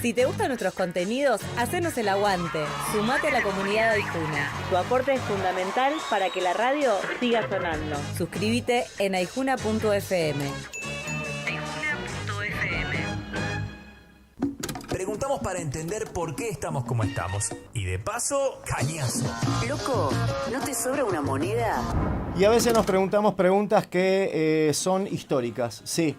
Si te gustan nuestros contenidos, hacenos el aguante. Sumate a la comunidad Aijuna. Tu aporte es fundamental para que la radio siga sonando. Suscríbete en aijuna.fm. Preguntamos para entender por qué estamos como estamos. Y de paso, cañazo. Loco, ¿no te sobra una moneda? Y a veces nos preguntamos preguntas que son históricas. Sí,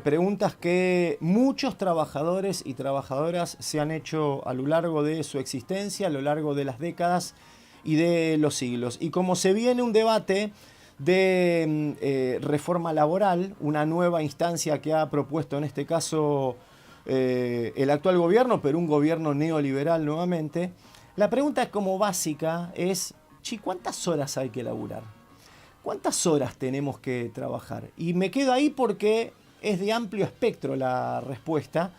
preguntas que muchos trabajadores y trabajadoras se han hecho a lo largo de su existencia, a lo largo de las décadas y de los siglos. Y como se viene un debate de reforma laboral, una nueva instancia que ha propuesto en este caso el actual gobierno, pero un gobierno neoliberal nuevamente, la pregunta es como básica, es, ¿cuántas horas hay que laburar? ¿Cuántas horas tenemos que trabajar? Y me quedo ahí porque es de amplio espectro la respuesta.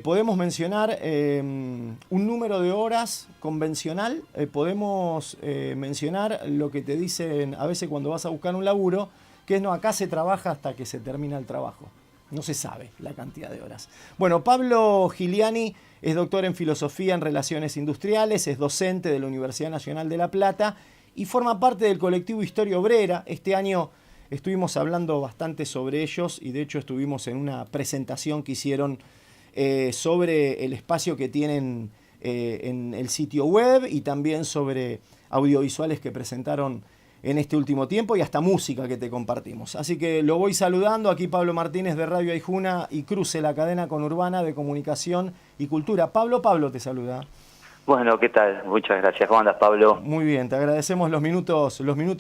Podemos mencionar un número de horas convencional, podemos mencionar lo que te dicen a veces cuando vas a buscar un laburo, que es no, acá se trabaja hasta que se termina el trabajo. No se sabe la cantidad de horas. Bueno, Pablo Giuliani es doctor en Filosofía en Relaciones Industriales, es docente de la Universidad Nacional de La Plata y forma parte del colectivo Historia Obrera. Este año estuvimos hablando bastante sobre ellos y de hecho estuvimos en una presentación que hicieron sobre el espacio que tienen en el sitio web y también sobre audiovisuales que presentaron en este último tiempo y hasta música que te compartimos. Así que lo voy saludando. Aquí Pablo Martínez de Radio Aijuna y Cruce, la cadena conurbana de comunicación y cultura. Pablo te saluda. Bueno, ¿qué tal? Muchas gracias. ¿Cómo andas, Pablo? Muy bien, te agradecemos los minutos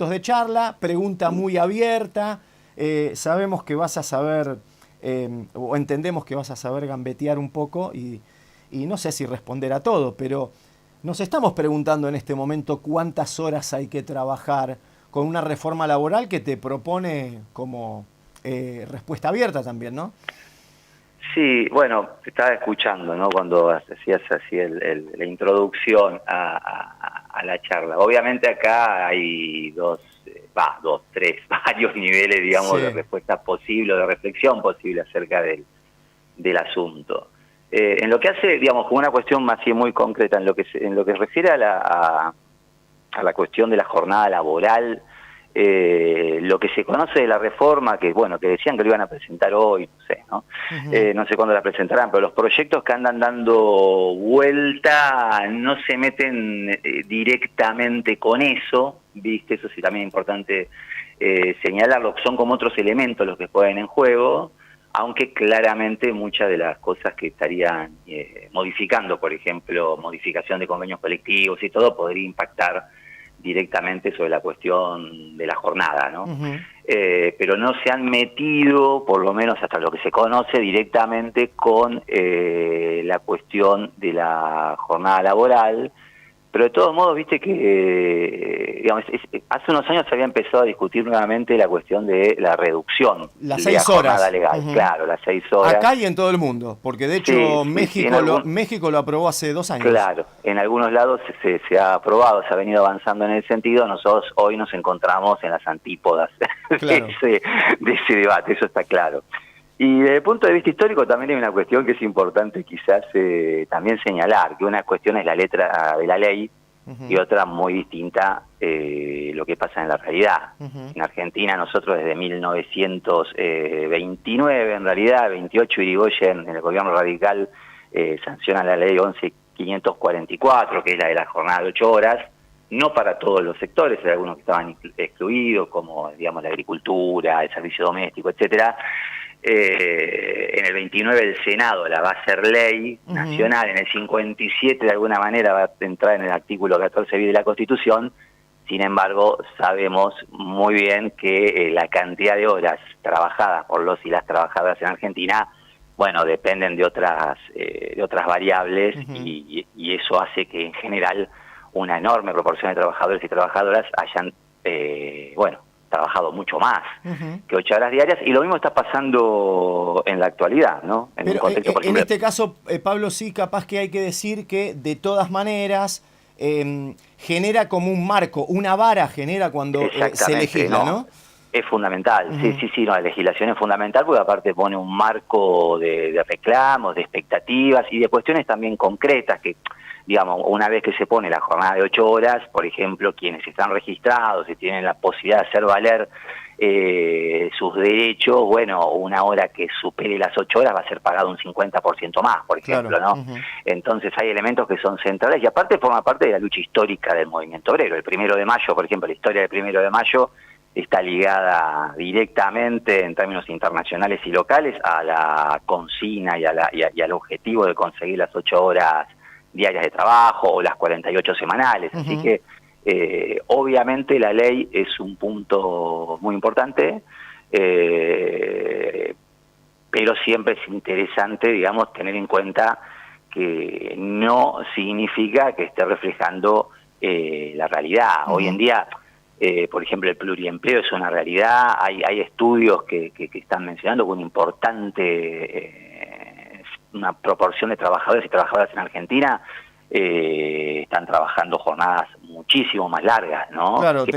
de charla. Pregunta muy abierta. Sabemos que vas a saber, o entendemos que vas a saber gambetear un poco y no sé si responder a todo, pero nos estamos preguntando en este momento cuántas horas hay que trabajar con una reforma laboral que te propone como respuesta abierta también, ¿no? Sí, bueno, te estaba escuchando, ¿no? Cuando hacías así la introducción a la charla. Obviamente acá hay varios niveles, digamos, de respuesta posible, o de reflexión posible acerca del asunto. En lo que hace, digamos, como una cuestión más muy concreta, en lo que se refiere a la cuestión de la jornada laboral, lo que se conoce de la reforma, que bueno, que decían que lo iban a presentar hoy, no sé, ¿no? Uh-huh. No sé cuándo la presentarán, pero los proyectos que andan dando vuelta no se meten directamente con eso, ¿viste? Eso sí también es importante señalarlo, son como otros elementos los que ponen en juego, aunque claramente muchas de las cosas que estarían modificando, por ejemplo, modificación de convenios colectivos y todo, podría impactar directamente sobre la cuestión de la jornada, ¿no? Uh-huh. Pero no se han metido, por lo menos hasta lo que se conoce, directamente con la cuestión de la jornada laboral. Pero de todos modos, viste que digamos, hace unos años se había empezado a discutir nuevamente la cuestión de la reducción las de la 6 horas jornada legal. Uh-huh. Claro, las 6 horas. Acá y en todo el mundo, porque de hecho México lo aprobó hace 2 años. Claro, en algunos lados se ha aprobado, se ha venido avanzando en el sentido. Nosotros hoy nos encontramos en las antípodas claro. de ese debate, eso está claro. Y desde el punto de vista histórico también hay una cuestión que es importante quizás también señalar, que una cuestión es la letra de la ley uh-huh. y otra muy distinta lo que pasa en la realidad. Uh-huh. En Argentina nosotros desde 1929, en realidad, 28 Irigoyen en el gobierno radical sanciona la ley 11.544, que es la de la jornada de 8 horas, no para todos los sectores, hay algunos que estaban excluidos, como digamos la agricultura, el servicio doméstico, etcétera. En el 29 el Senado la va a hacer ley nacional, en el 57 de alguna manera va a entrar en el artículo 14 bis de la Constitución. Sin embargo, sabemos muy bien que la cantidad de horas trabajadas por los y las trabajadoras en Argentina, bueno, dependen de otras variables uh-huh. y eso hace que en general una enorme proporción de trabajadores y trabajadoras hayan, trabajado mucho más uh-huh. que 8 horas diarias, y lo mismo está pasando en la actualidad, ¿no? En pero, un contexto, por ejemplo, en este caso, Pablo, sí, capaz que hay que decir que de todas maneras genera como un marco, una vara genera cuando se legisla, ¿no? Es fundamental, sí, no, la legislación es fundamental porque aparte pone un marco de reclamos, de expectativas y de cuestiones también concretas que, digamos, una vez que se pone la jornada de 8 horas, por ejemplo, quienes están registrados y tienen la posibilidad de hacer valer sus derechos, bueno, una hora que supere las 8 horas va a ser pagado un 50% más, por ejemplo, claro. ¿no? Entonces hay elementos que son centrales y aparte forma parte de la lucha histórica del movimiento obrero. El 1 de mayo, por ejemplo, la historia del 1 de mayo está ligada directamente en términos internacionales y locales a la consigna y al objetivo de conseguir las 8 horas diarias de trabajo o las 48 semanales. Así que obviamente la ley es un punto muy importante, pero siempre es interesante, digamos, tener en cuenta que no significa que esté reflejando la realidad. Hoy en día, por ejemplo, el pluriempleo es una realidad. Hay estudios que están mencionando que una proporción de trabajadores y trabajadoras en Argentina están trabajando jornadas muchísimo más largas, ¿no? Claro, que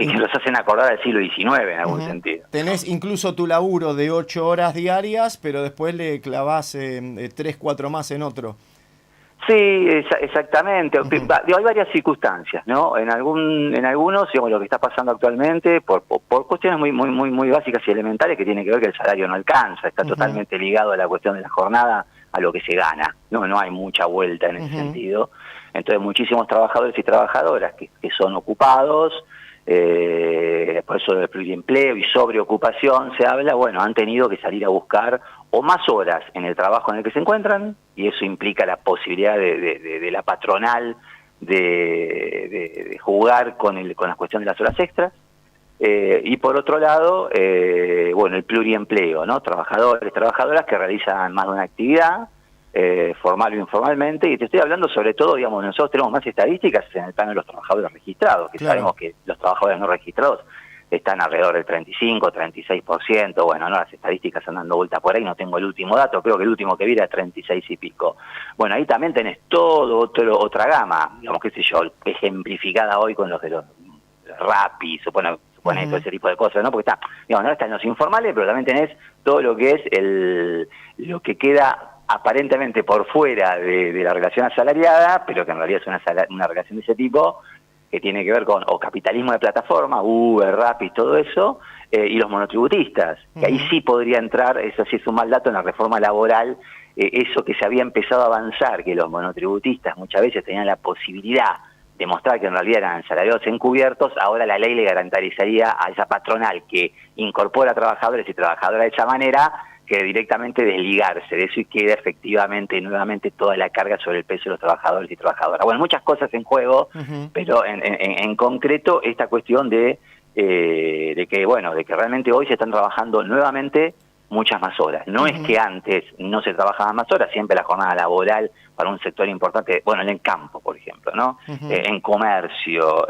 los hacen acordar al siglo XIX en algún sentido. Tenés incluso tu laburo de 8 horas diarias, pero después le clavás 3, 4 más en otro. Sí, exactamente. Hay varias circunstancias, ¿no? En algunos, digamos, lo que está pasando actualmente, por cuestiones muy básicas y elementales que tienen que ver que el salario no alcanza, está totalmente ligado a la cuestión de la jornada, a lo que se gana. No hay mucha vuelta en ese sentido. Entonces, muchísimos trabajadores y trabajadoras que son ocupados, por eso del pluriempleo y sobreocupación se habla, bueno, han tenido que salir a buscar o más horas en el trabajo en el que se encuentran, y eso implica la posibilidad de la patronal de jugar con la cuestión de las horas extras, y por otro lado, bueno, el pluriempleo, ¿no? Trabajadores, trabajadoras que realizan más de una actividad, formal o informalmente, y te estoy hablando sobre todo, digamos, nosotros tenemos más estadísticas en el plano de los trabajadores registrados, que sabemos que los trabajadores no registrados están alrededor del 35, 36%, bueno, no, las estadísticas andan dando vuelta por ahí, no tengo el último dato, creo que el último que vi era 36 y pico. Bueno, ahí también tenés otra gama, digamos, qué sé yo, ejemplificada hoy con los de los Rappi, supone todo ese tipo de cosas, ¿no? Porque digamos, no están los informales, pero también tenés todo lo que es lo que queda aparentemente por fuera de la relación asalariada, pero que en realidad es una relación de ese tipo, que tiene que ver con capitalismo de plataforma, Uber, Rappi, todo eso, y los monotributistas, que ahí sí podría entrar, eso sí es un mal dato, en la reforma laboral, eso que se había empezado a avanzar, que los monotributistas muchas veces tenían la posibilidad de mostrar que en realidad eran salariados encubiertos, ahora la ley le garantizaría a esa patronal que incorpora trabajadores y trabajadoras de esa manera, que directamente desligarse de eso y queda efectivamente nuevamente toda la carga sobre el peso de los trabajadores y trabajadoras. Bueno, muchas cosas en juego, pero en concreto esta cuestión de que realmente hoy se están trabajando nuevamente muchas más horas. No es que antes no se trabajaban más horas, siempre la jornada laboral para un sector importante, bueno, en el campo, por ejemplo, ¿no? En comercio,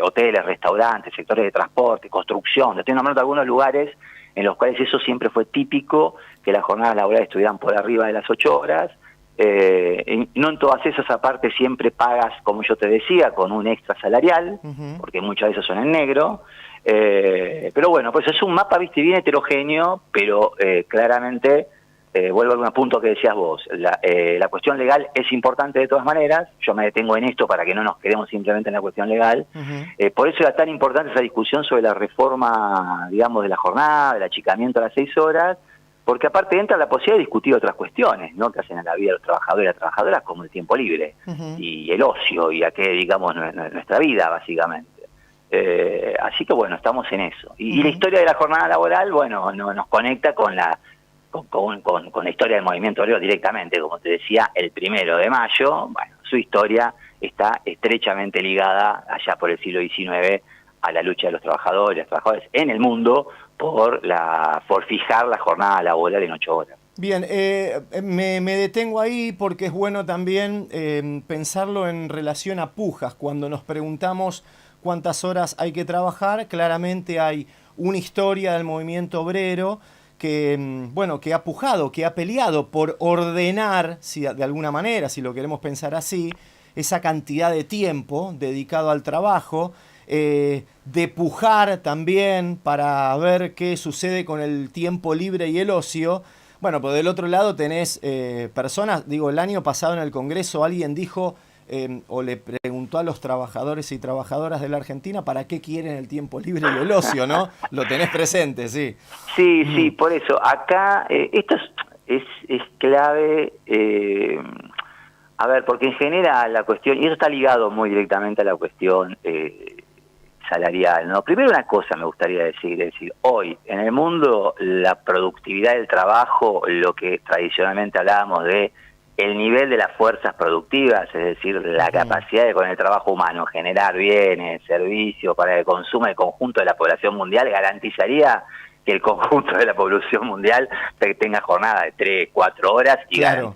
hoteles, restaurantes, sectores de transporte, construcción, te estoy nombrando algunos lugares en los cuales eso siempre fue típico, que las jornadas laborales estuvieran por arriba de las 8 horas, no en todas esas, aparte siempre pagas, como yo te decía, con un extra salarial, porque muchas veces son en negro, pero bueno, pues es un mapa, viste, bien heterogéneo, pero claramente, vuelvo al punto que decías vos, la cuestión legal es importante de todas maneras, yo me detengo en esto para que no nos quedemos simplemente en la cuestión legal, por eso era tan importante esa discusión sobre la reforma, digamos, de la jornada, del achicamiento a las 6 horas, porque aparte entra la posibilidad de discutir otras cuestiones, ¿no?, que hacen a la vida de los trabajadores y las trabajadoras, como el tiempo libre, y el ocio, y a qué dedicamos nuestra vida, básicamente. Así que bueno, estamos en eso. Y la historia de la jornada laboral, bueno, nos conecta con la historia del movimiento obrero directamente, como te decía, el 1 de mayo, bueno, su historia está estrechamente ligada allá por el siglo XIX a la lucha de los trabajadores y las trabajadoras en el mundo por fijar la jornada laboral en 8 horas. Bien, me detengo ahí porque es bueno también pensarlo en relación a pujas. Cuando nos preguntamos cuántas horas hay que trabajar, claramente hay una historia del movimiento obrero que, bueno, que ha pujado, que ha peleado por ordenar, si de alguna manera, si lo queremos pensar así, esa cantidad de tiempo dedicado al trabajo, de pujar también para ver qué sucede con el tiempo libre y el ocio. Bueno, pues del otro lado tenés personas, digo, el año pasado en el Congreso alguien dijo o le preguntó a los trabajadores y trabajadoras de la Argentina para qué quieren el tiempo libre y el ocio, ¿no? Lo tenés presente, sí. Sí, sí, por eso. Acá esto es clave, a ver, porque en general la cuestión, y eso está ligado muy directamente a la cuestión salarial, ¿no? Primero una cosa me gustaría decir, es decir, hoy en el mundo la productividad del trabajo, lo que tradicionalmente hablábamos de el nivel de las fuerzas productivas, es decir, la capacidad de con el trabajo humano generar bienes, servicios para el consumo del conjunto de la población mundial, garantizaría que el conjunto de la población mundial tenga jornada de 3, 4 horas y, claro,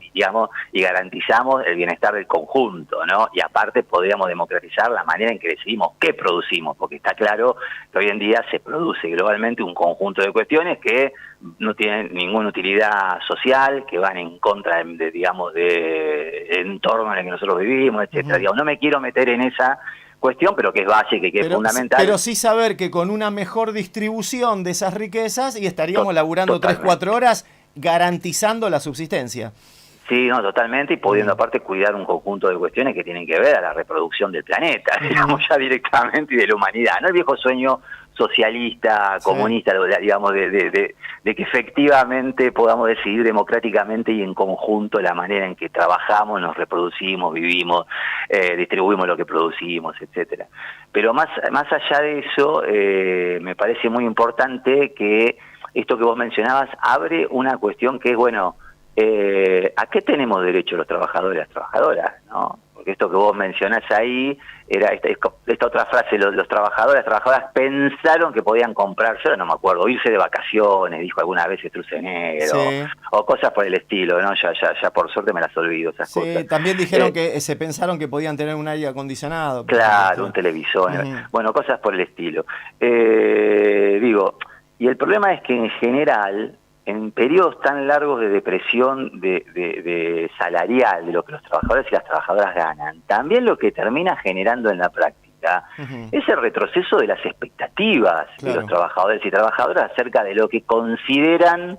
y garantizamos el bienestar del conjunto, ¿no? Y aparte podríamos democratizar la manera en que decidimos qué producimos, porque está claro que hoy en día se produce globalmente un conjunto de cuestiones que no tienen ninguna utilidad social, que van en contra de digamos, de entorno en el que nosotros vivimos, etcétera. Digamos, no me quiero meter en esa cuestión, pero que es básica y que es fundamental. Pero sí saber que con una mejor distribución de esas riquezas y estaríamos laburando 3, 4 horas garantizando la subsistencia. Sí, no, totalmente, y pudiendo aparte cuidar un conjunto de cuestiones que tienen que ver a la reproducción del planeta, digamos, ya directamente, y de la humanidad, no el viejo sueño socialista, comunista, digamos, de que efectivamente podamos decidir democráticamente y en conjunto la manera en que trabajamos, nos reproducimos, vivimos, distribuimos lo que producimos, etcétera. Pero más allá de eso, me parece muy importante que esto que vos mencionabas abre una cuestión que es, bueno, ¿a qué tenemos derecho los trabajadores y las trabajadoras, no? Porque esto que vos mencionás ahí, era esta otra frase, los trabajadores, las trabajadoras pensaron que podían comprarse, ahora no me acuerdo, irse de vacaciones, dijo alguna vez Stroessner, sí, o cosas por el estilo, ¿no? Ya por suerte me las olvido esas cosas. También dijeron que se pensaron que podían tener un aire acondicionado. Claro, un televisor, bueno, cosas por el estilo. Digo, y el problema es que en general, en periodos tan largos de depresión de salarial, de lo que los trabajadores y las trabajadoras ganan, también lo que termina generando en la práctica es el retroceso de las expectativas de los trabajadores y trabajadoras acerca de lo que consideran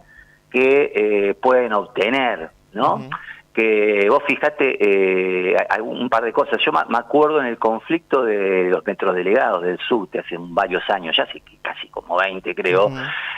que pueden obtener, ¿no? Que vos fijate un par de cosas. Yo me acuerdo en el conflicto de los metrodelegados del subte hace varios años, ya hace casi como 20 creo,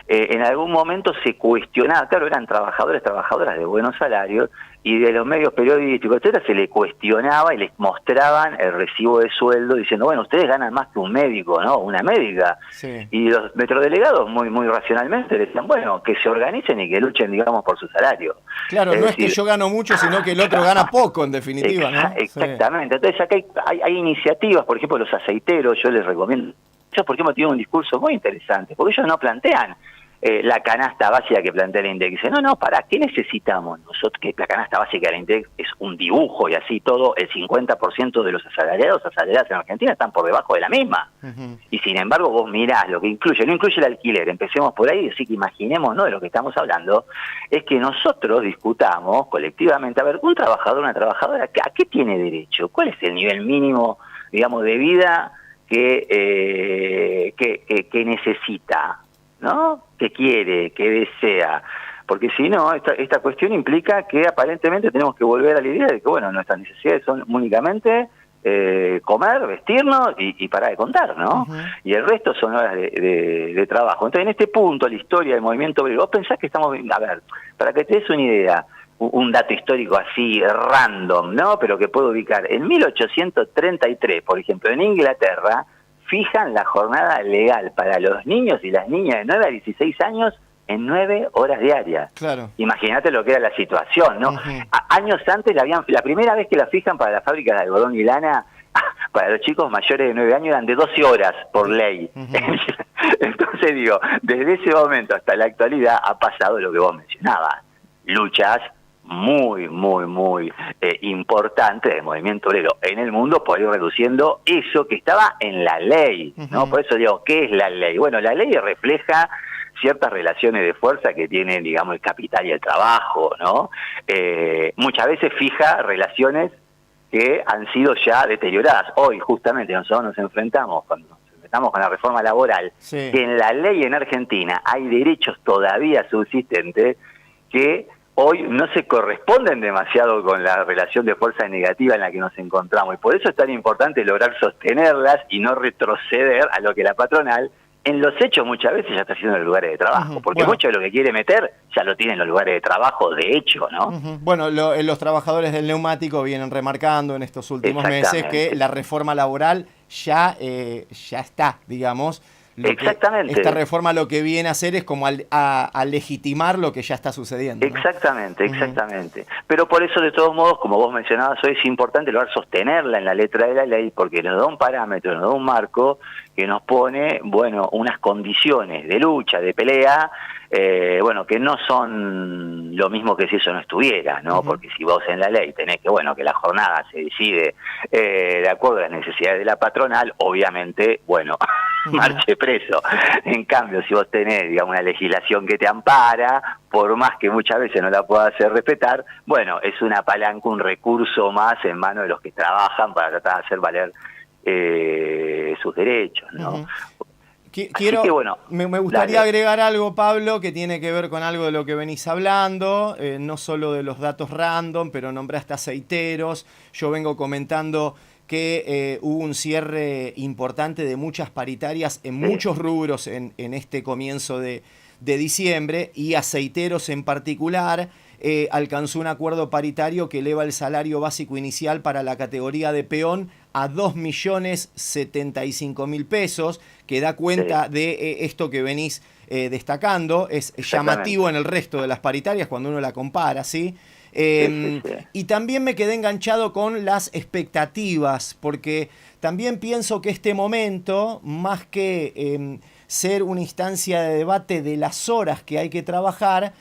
en algún momento se cuestionaba, claro, eran trabajadoras de buenos salarios, y de los medios periodísticos, etcétera, se le cuestionaba y les mostraban el recibo de sueldo diciendo, bueno, ustedes ganan más que un médico, ¿no? Una médica. Sí. Y los metrodelegados muy racionalmente decían, bueno, que se organicen y que luchen, digamos, por su salario. Claro, no es que yo gano mucho, sino que el otro gana poco, en definitiva, ¿no? Exactamente. Sí. Entonces acá hay iniciativas, por ejemplo, los aceiteros, yo les recomiendo. Ellos, por ejemplo, tienen un discurso muy interesante, porque ellos no plantean la canasta básica que plantea la INDEC. Dice, no, ¿para qué necesitamos nosotros? Que la canasta básica de la INDEC es un dibujo y así todo, el 50% de los asalariados en Argentina están por debajo de la misma. Y sin embargo vos mirás lo que incluye, no incluye el alquiler, empecemos por ahí, así que imaginemos, ¿no?, de lo que estamos hablando, es que nosotros discutamos colectivamente, a ver, un trabajador, una trabajadora, ¿a qué tiene derecho? ¿Cuál es el nivel mínimo, digamos, de vida que necesita, ¿no?, que quiere, que desea? Porque si no, esta cuestión implica que aparentemente tenemos que volver a la idea de que, bueno, nuestras necesidades son únicamente comer, vestirnos y parar de contar, ¿no? Y el resto son horas de trabajo. Entonces, en este punto, la historia del movimiento obrero, vos pensás que estamos, a ver, para que te des una idea, un dato histórico así random, ¿no?, pero que puedo ubicar, en 1833, por ejemplo, en Inglaterra, fijan la jornada legal para los niños y las niñas de 9 a 16 años en 9 horas diarias. Claro. Imagínate lo que era la situación, ¿no? Años antes la primera vez que la fijan para las fábricas de algodón y lana, para los chicos mayores de 9 años eran de 12 horas por ley. Entonces digo, desde ese momento hasta la actualidad ha pasado lo que vos mencionabas, luchas muy importante del movimiento obrero en el mundo por ir reduciendo eso que estaba en la ley, ¿no? Por eso digo, ¿qué es la ley? Bueno, la ley refleja ciertas relaciones de fuerza que tienen, digamos, el capital y el trabajo, ¿no? Muchas veces fija relaciones que han sido ya deterioradas. Hoy, justamente, nosotros nos enfrentamos, cuando estamos con la reforma laboral, Sí. que en la ley en Argentina hay derechos todavía subsistentes que hoy no se corresponden demasiado con la relación de fuerza negativa en la que nos encontramos. Y por eso es tan importante lograr sostenerlas y no retroceder a lo que la patronal, en los hechos muchas veces ya está haciendo en los lugares de trabajo. Ujú. Porque Bueno. mucho de lo que quiere meter ya lo tiene en los lugares de trabajo, de hecho, ¿no? Ujú. Bueno, los trabajadores del neumático vienen remarcando en estos últimos meses Exactamente. que la reforma laboral ya está, digamos. Exactamente. Esta reforma lo que viene a hacer es como a legitimar lo que ya está sucediendo, ¿no? Exactamente, exactamente. Pero por eso, de todos modos, como vos mencionabas hoy, es importante lograr sostenerla en la letra de la ley, porque nos da un parámetro, nos da un marco que nos pone, bueno, unas condiciones de lucha, de pelea, bueno, que no son lo mismo que si eso no estuviera, ¿no? Porque si vos en la ley tenés que, bueno, que la jornada se decide de acuerdo a las necesidades de la patronal, obviamente, bueno, marche preso. En cambio, si vos tenés, digamos, una legislación que te ampara, por más que muchas veces no la puedas hacer respetar, bueno, es una palanca, un recurso más en manos de los que trabajan para tratar de hacer valer sus derechos, ¿no? Quiero, que, bueno, me gustaría dale. agregar algo, Pablo, que tiene que ver con algo de lo que venís hablando, no solo de los datos random, pero nombraste aceiteros. Yo vengo comentando que hubo un cierre importante de muchas paritarias en muchos rubros en este comienzo de diciembre, y aceiteros en particular alcanzó un acuerdo paritario que eleva el salario básico inicial para la categoría de peón a 2.075.000 pesos, que da cuenta de esto que venís destacando. Es llamativo en el resto de las paritarias cuando uno la compara, ¿sí? Y también me quedé enganchado con las expectativas, porque también pienso que este momento, más que ser una instancia de debate de las horas que hay que trabajar,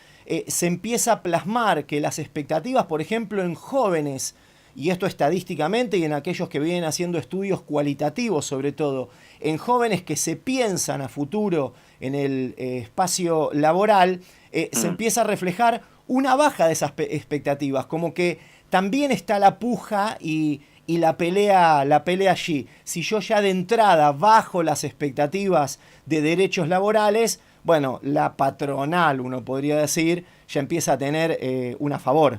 se empieza a plasmar que las expectativas, por ejemplo, en jóvenes, y esto estadísticamente y en aquellos que vienen haciendo estudios cualitativos sobre todo, en jóvenes que se piensan a futuro en el espacio laboral, se empieza a reflejar una baja de esas expectativas, como que también está la puja y la pelea allí. Si yo ya de entrada bajo las expectativas de derechos laborales, bueno, la patronal, uno podría decir, ya empieza a tener una favor.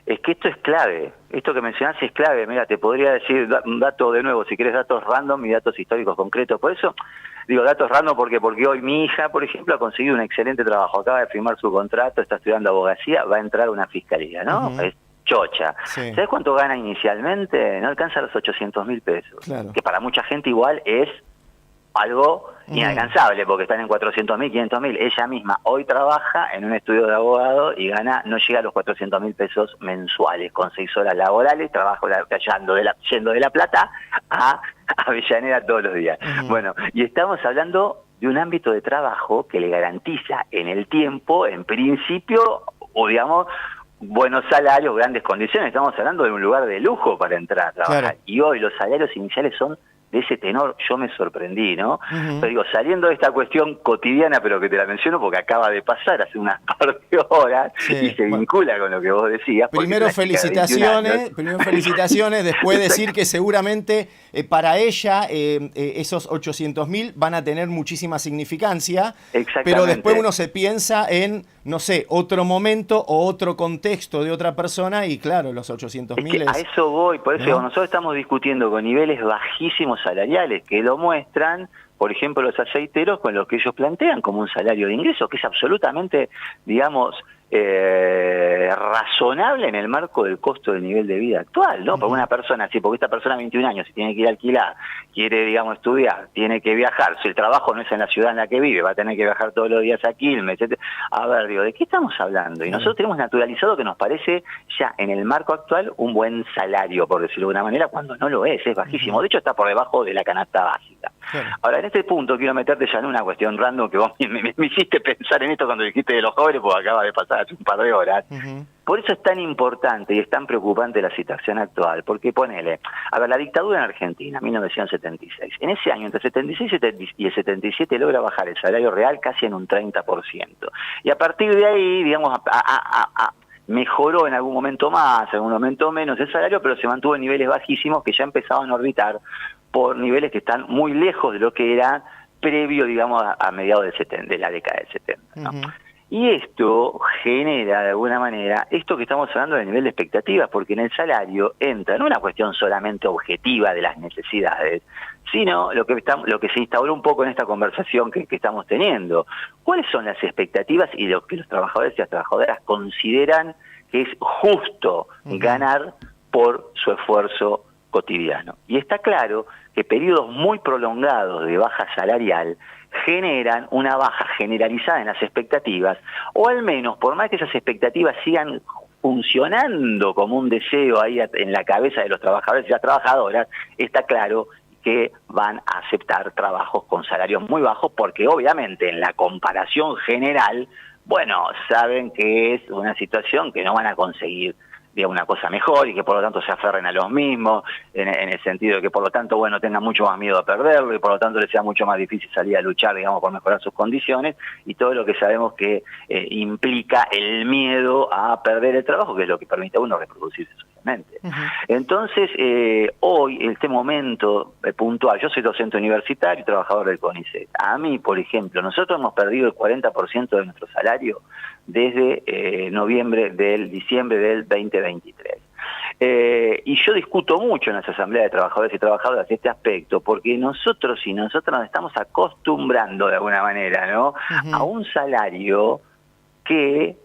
Es que esto es clave, esto que mencionás es clave. Mira, te podría decir un dato de nuevo, si querés datos random y datos históricos concretos. Por eso digo datos random porque hoy mi hija, por ejemplo, ha conseguido un excelente trabajo, acaba de firmar su contrato, está estudiando abogacía, va a entrar a una fiscalía, ¿no? Es chocha. Sí. ¿Sabes cuánto gana inicialmente? No alcanza los 800.000 pesos, Claro. que para mucha gente igual es algo inalcanzable, porque están en 400.000, 500.000. Ella misma hoy trabaja en un estudio de abogado y gana, no llega a los 400.000 pesos mensuales, con 6 horas laborales, trabajo yendo de La Plata a Avellaneda todos los días. Bueno, y estamos hablando de un ámbito de trabajo que le garantiza en el tiempo, en principio, o digamos, buenos salarios, grandes condiciones. Estamos hablando de un lugar de lujo para entrar a trabajar. Claro. Y hoy los salarios iniciales son de ese tenor. Yo me sorprendí, ¿no? Pero digo, saliendo de esta cuestión cotidiana, pero que te la menciono porque acaba de pasar hace unas par de horas, y se vincula con lo que vos decías. Primero felicitaciones, después decir que seguramente para ella esos 800.000 van a tener muchísima significancia, pero después uno se piensa en, no sé, otro momento o otro contexto de otra persona, y claro, los 800.000 a eso voy, por eso digo, nosotros estamos discutiendo con niveles bajísimos salariales que lo muestran, por ejemplo, los aceiteros, con lo que ellos plantean como un salario de ingreso, que es absolutamente, digamos, razonable en el marco del costo del nivel de vida actual, ¿no? Porque una persona, sí, porque esta persona de 21 años, si tiene que ir a alquilar, quiere, digamos, estudiar, tiene que viajar, si el trabajo no es en la ciudad en la que vive, va a tener que viajar todos los días a Quilmes, etc. A ver, digo, ¿de qué estamos hablando? Y nosotros tenemos naturalizado que nos parece ya en el marco actual un buen salario, por decirlo de una manera, cuando no lo es bajísimo. De hecho, está por debajo de la canasta básica. Claro. Ahora, en este punto quiero meterte ya en una cuestión random que vos me hiciste pensar en esto cuando dijiste de los jóvenes, porque acaba de pasar hace un par de horas. Por eso es tan importante y es tan preocupante la situación actual, porque ponele, a ver, la dictadura en Argentina, 1976, en ese año, entre el 76 y el 77, logra bajar el salario real casi en un 30%. Y a partir de ahí, digamos, mejoró en algún momento más, en algún momento menos el salario, pero se mantuvo en niveles bajísimos que ya empezaban a orbitar por niveles que están muy lejos de lo que era previo, digamos, a mediados de la década del 70, ¿no? Y esto genera, de alguna manera, esto que estamos hablando del nivel de expectativas, porque en el salario entra no una cuestión solamente objetiva de las necesidades, sino lo que se instauró un poco en esta conversación que estamos teniendo. ¿Cuáles son las expectativas y lo que los trabajadores y las trabajadoras consideran que es justo ganar por su esfuerzo cotidiano? Y está claro que periodos muy prolongados de baja salarial generan una baja generalizada en las expectativas, o al menos, por más que esas expectativas sigan funcionando como un deseo ahí en la cabeza de los trabajadores y las trabajadoras, está claro que van a aceptar trabajos con salarios muy bajos, porque obviamente en la comparación general, bueno, saben que es una situación que no van a conseguir, digamos, una cosa mejor, y que por lo tanto se aferren a los mismos, en el sentido de que por lo tanto, bueno, tengan mucho más miedo a perderlo, y por lo tanto les sea mucho más difícil salir a luchar, digamos, por mejorar sus condiciones, y todo lo que sabemos que implica el miedo a perder el trabajo, que es lo que permite a uno reproducirse socialmente. Entonces, hoy, en este momento puntual, yo soy docente universitario y trabajador del CONICET. A mí, por ejemplo, nosotros hemos perdido el 40% de nuestro salario desde diciembre del 2023. Y yo discuto mucho en las asambleas de trabajadores y trabajadoras este aspecto, porque nosotros nos estamos acostumbrando de alguna manera, ¿no?, a un salario que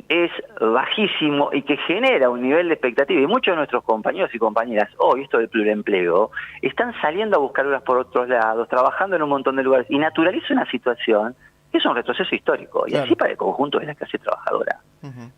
es bajísimo y que genera un nivel de expectativa, y muchos de nuestros compañeros y compañeras hoy, esto del pluriempleo, están saliendo a buscar horas por otros lados, trabajando en un montón de lugares, y naturaliza una situación que es un retroceso histórico, y así para el conjunto de la clase trabajadora.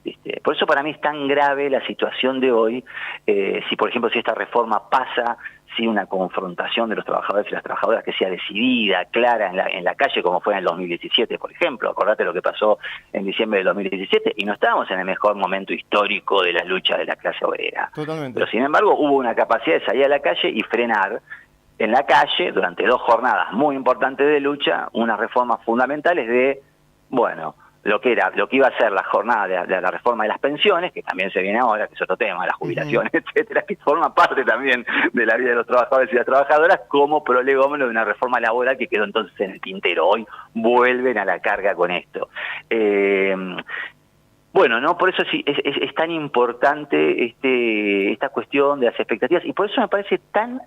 ¿Viste? Por eso para mí es tan grave la situación de hoy, si por ejemplo si esta reforma pasa, si una confrontación de los trabajadores y las trabajadoras que sea decidida, clara en la calle, como fue en el 2017, por ejemplo. Acordate lo que pasó en diciembre del 2017, y no estábamos en el mejor momento histórico de las luchas de la clase obrera. Totalmente. Pero sin embargo hubo una capacidad de salir a la calle y frenar en la calle, durante 2 jornadas muy importantes de lucha, unas reformas fundamentales de, bueno, lo que iba a ser la jornada de la reforma de las pensiones, que también se viene ahora, que es otro tema, las jubilaciones, etcétera, que forma parte también de la vida de los trabajadores y las trabajadoras, como prolegómeno de una reforma laboral que quedó entonces en el tintero. Hoy vuelven a la carga con esto. Bueno, no, por eso sí es tan importante esta cuestión de las expectativas, y por eso me parece tan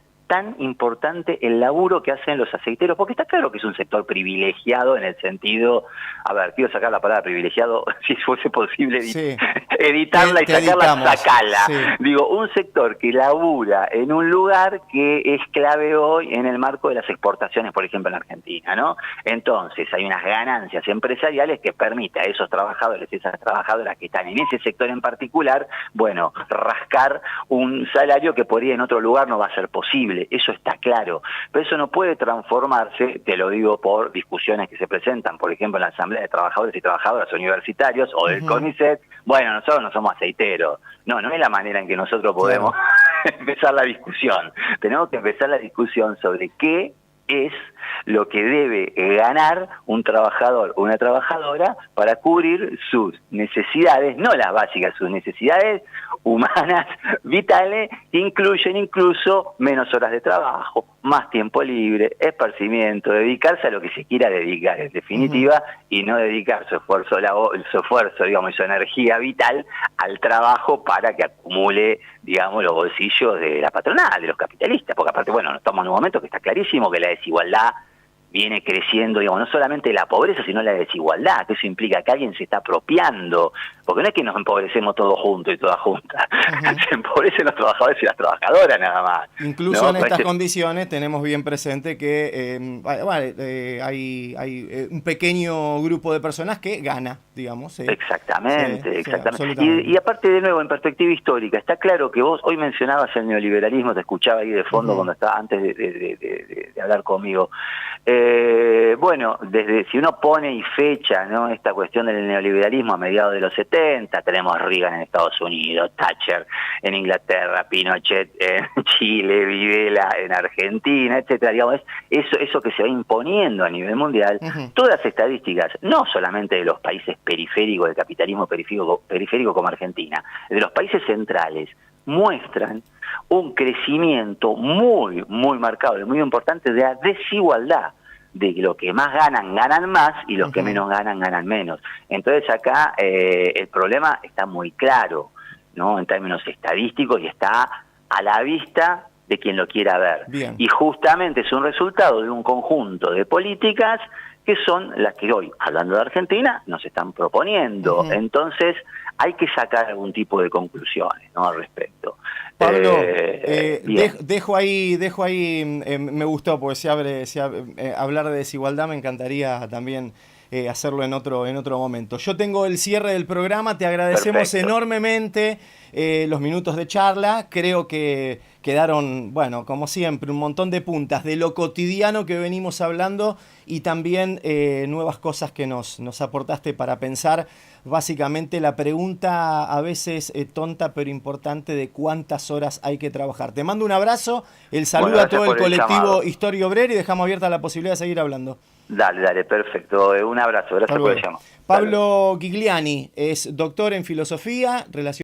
importante el laburo que hacen los aceiteros, porque está claro que es un sector privilegiado en el sentido, a ver, quiero sacar la palabra privilegiado, si fuese posible editarla y sacarla, sacala. Sí. Digo, un sector que labura en un lugar que es clave hoy en el marco de las exportaciones, por ejemplo, en Argentina, ¿no? Entonces, hay unas ganancias empresariales que permite a esos trabajadores y esas trabajadoras que están en ese sector en particular, bueno, rascar un salario que por ahí en otro lugar no va a ser posible. Eso está claro, pero eso no puede transformarse, te lo digo por discusiones que se presentan, por ejemplo, en la Asamblea de Trabajadores y Trabajadoras Universitarios o del CONICET. Bueno, nosotros no somos aceiteros. No es la manera en que nosotros podemos empezar la discusión. Tenemos que empezar la discusión sobre qué es lo que debe ganar un trabajador o una trabajadora para cubrir sus necesidades, no las básicas, sus necesidades humanas, vitales, que incluyen incluso menos horas de trabajo, más tiempo libre, esparcimiento, dedicarse a lo que se quiera dedicar, en definitiva, y no dedicar su esfuerzo, digamos, y su energía vital al trabajo para que acumule, digamos, los bolsillos de la patronal, de los capitalistas, porque aparte, bueno, estamos en un momento que está clarísimo que la desigualdad viene creciendo, digamos, no solamente la pobreza, sino la desigualdad, que eso implica que alguien se está apropiando, porque no es que nos empobrecemos todos juntos y todas juntas, se empobrecen los trabajadores y las trabajadoras nada más. Incluso, ¿no?, en estas condiciones tenemos bien presente que hay un pequeño grupo de personas que gana, digamos. Exactamente. Y aparte, de nuevo, en perspectiva histórica, está claro que vos hoy mencionabas el neoliberalismo, te escuchaba ahí de fondo cuando estaba antes de hablar conmigo. Bueno, desde si uno pone y fecha, ¿no?, esta cuestión del neoliberalismo a mediados de los 70, tenemos Reagan en Estados Unidos, Thatcher en Inglaterra, Pinochet en Chile, Videla en Argentina, etcétera. Digamos, eso que se va imponiendo a nivel mundial. Todas las estadísticas, no solamente de los países periféricos, del capitalismo periférico como Argentina, de los países centrales, muestran un crecimiento muy, muy marcado y muy importante de la desigualdad, de lo que más ganan, ganan más, y los que menos ganan, ganan menos. Entonces acá el problema está muy claro, ¿no? En términos estadísticos, y está a la vista de quien lo quiera ver. Bien. Y justamente es un resultado de un conjunto de políticas que son las que hoy, hablando de Argentina, nos están proponiendo. Entonces hay que sacar algún tipo de conclusiones, ¿no?, al respecto. Pablo, dejo ahí, me gustó, porque hablar de desigualdad me encantaría también hacerlo en otro momento. Yo tengo el cierre del programa, te agradecemos Perfecto. enormemente los minutos de charla. Creo que quedaron, bueno, como siempre, un montón de puntas de lo cotidiano que venimos hablando, y también nuevas cosas que nos aportaste para pensar. Básicamente la pregunta a veces tonta pero importante de cuántas horas hay que trabajar. Te mando un abrazo, el saludo a todo el colectivo Historia Obrera, y dejamos abierta la posibilidad de seguir hablando. Dale, perfecto. Un abrazo, gracias por el llamado. Pablo Gigliani es doctor en filosofía, relación